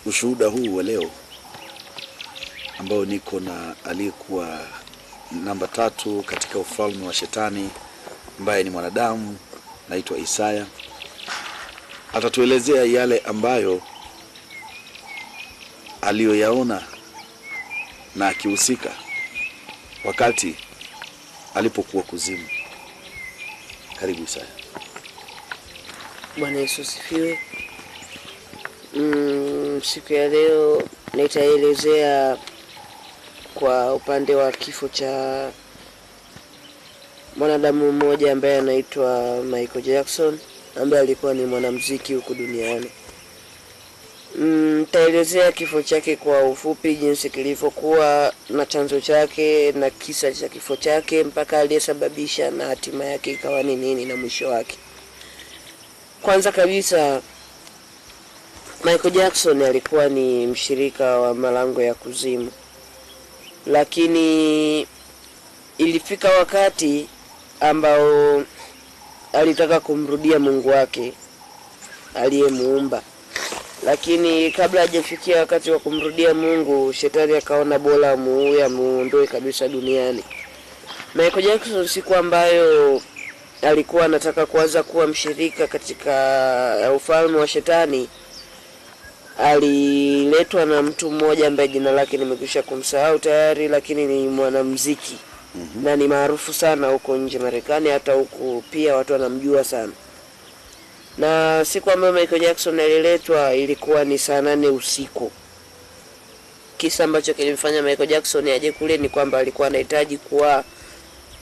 ushuhuda huu wa leo ambao niko na aliyekuwa namba 3 katika ufalme wa Shetani ambaye ni mwanadamu, naitwa Isaya. Atatuelezea yale ambayo aliyoyaona na akihusika wakati alipokuwa kuzimu. Karibu Isaya. Bwana Yesu asifiwe. Siku ya leo nitaelezea kwa upande wa kifo cha mwanadamu mmoja ambaye anaitwa Michael Jackson, ambaye alikuwa ni mwanamuziki huko duniani. Nitaelezea kifo chake kwa ufupi, jinsi kilivyokuwa na chanzo chake na kisa cha kifo chake mpaka aliyesababisha na hatima yake ikawa ni nini na mwisho wake. Kwanza kabisa, Michael Jackson alikuwa ni mshirika wa malango ya kuzimu, lakini ilifika wakati ambao alitaka kumrudia Mungu wake aliyemuumba. Lakini kabla hajafikia wakati wa kumrudia Mungu, Shetani akaona bora muondoe kabisa duniani. Michael Jackson siku ambayo alikuwa anataka kuanza kuwa mshirika katika ufalme wa Shetani, aliletwa na mtu mmoja ambaye jina lake nimekwisha kumsahau tayari, lakini ni mwanamuziki na ni maarufu sana huko nje Marekani, hata huko pia watu wanamjua sana. Na siku ambayo Michael Jackson aliletwa ilikuwa ni saa 8 usiku. Kisa ambacho kilimfanya Michael Jackson aje kule ni kwamba alikuwa anahitaji kuwa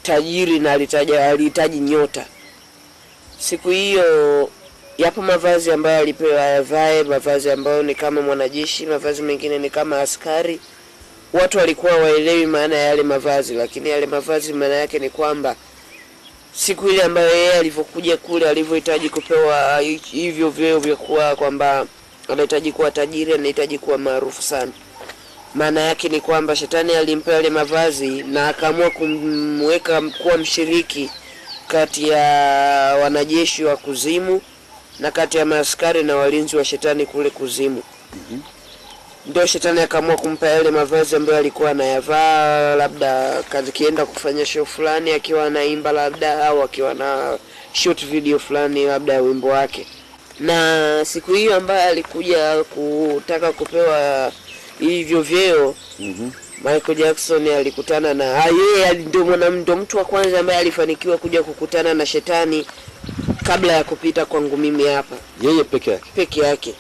tajiri na alihitaji nyota. Siku hiyo yapo mavazi ambayo alipewa avae, mavazi ambayo ni kama mwanajeshi, mavazi mengine ni kama askari. Watu walikuwa waelewi maana ya yale mavazi, lakini yale mavazi maana yake ni kwamba siku ile ambayo yeye alivyokuja kule, alivyohitaji kupewa hivyo vyeo vya kuwa kwamba anahitaji kuwa tajiri, anahitaji kuwa maarufu sana, maana yake ni kwamba Shetani alimpa yale mavazi na akaamua kumweka kuwa mshiriki kati ya wanajeshi wa kuzimu na kati ya maaskari na walinzi wa Shetani kule kuzimu. Ndio Shetani akaamua kumpa yale mavazi ambayo alikuwa anayavaa, labda kienda kufanya show fulani, akiwa anaimba labda, au akiwa na shoot video fulani labda ya wimbo wake. Na siku hiyo ambayo alikuja kutaka kupewa hivyo vyeo, Michael Jackson alikutana na yeye ndio mtu wa kwanza ambaye alifanikiwa kuja kukutana na Shetani kabla ya kupita kwangu mimi hapa. Yeye peke yake.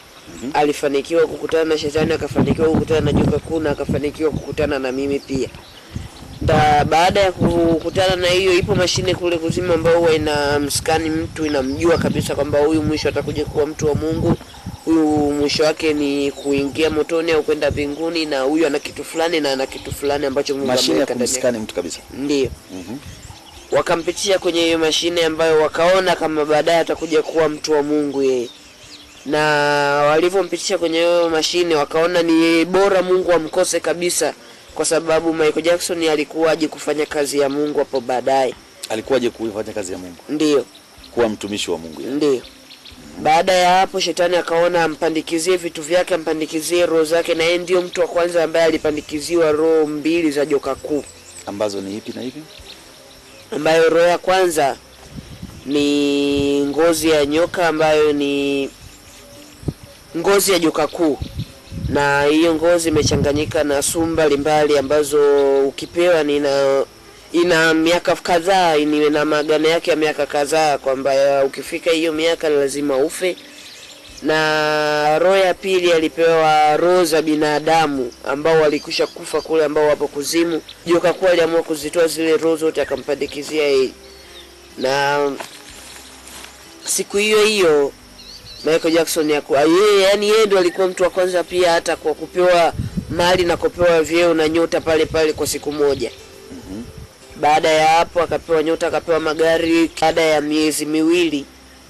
Alifanikiwa kukutana na Shetani, akafanikiwa kukutana na joka kuu, na akafanikiwa kukutana na mimi pia. Baada ya kukutana na hiyo, ipo mashine kule kuzimu ambayo huwa inamskani mtu, inamjua kabisa kwamba huyu mwisho atakuja kuwa mtu wa Mungu, huyu mwisho wake ni kuingia motoni au kwenda mbinguni, na huyu ana kitu fulani na ana kitu fulani ambacho Mungu ameweka ndani yake mtu kabisa. Ndio. Wakampitia kwenye hiyo mashine ambayo wakaona kama baadaye atakuja kuwa mtu wa Mungu yeye. Na walivyompitisha kwenye hiyo mashine wakaona ni bora Mungu amkose kabisa, kwa sababu Michael Jackson alikuwa aje kufanya kazi ya Mungu hapo baadaye. Alikuwa aje kufanya kazi ya Mungu? Ndio. Kuwa mtumishi wa Mungu. Ndio. Baada ya hapo Shetani akaona ampandikizie vitu vyake, ampandikizie roho zake, na yeye ndio mtu wa kwanza ambaye alipandikiziwa roho 2 za joka kuu. Ambazo ni ipi na ipi? Ambayo roho ya kwanza ni ngozi ya nyoka, ambayo ni ngozi ya joka kuu, na hiyo ngozi imechanganyika na sumu mbalimbali ambazo ukipewa ina miaka kadhaa, ina magana yake ya miaka kadhaa, kwamba ukifika hiyo miaka lazima ufe. Na roho ya pili alipewa roho za binadamu ambao walikwisha kufa kule, ambao wapo kuzimu. Joka kuu aliamua kuzitoa zile roho zote akampandikizia yeye. Na siku hiyo Michael Jackson yeye ndio alikuwa mtu wa kwanza pia hata kwa kupewa mali na kupewa vyeo na nyota pale pale kwa siku moja. Baada ya hapo akapewa nyota, akapewa magari. Baada ya miezi miwili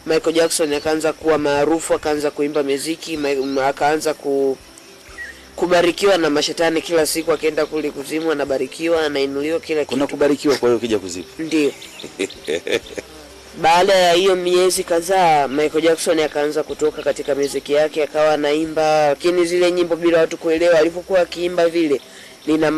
Michael Jackson akaanza kuwa maarufu, akaanza kuimba muziki, akaanza kubarikiwa na mashetani kila siku, akaenda kule kuzimu, anabarikiwa, anainuliwa kila kitu. Kuna kubarikiwa kwa hiyo ukija kuzimu? Ndio. Baada ya hiyo miezi kadhaa, Michael Jackson akaanza kutoka katika muziki yake, akawa anaimba, lakini zile nyimbo bila watu kuelewa. Alipokuwa akiimba vile, lina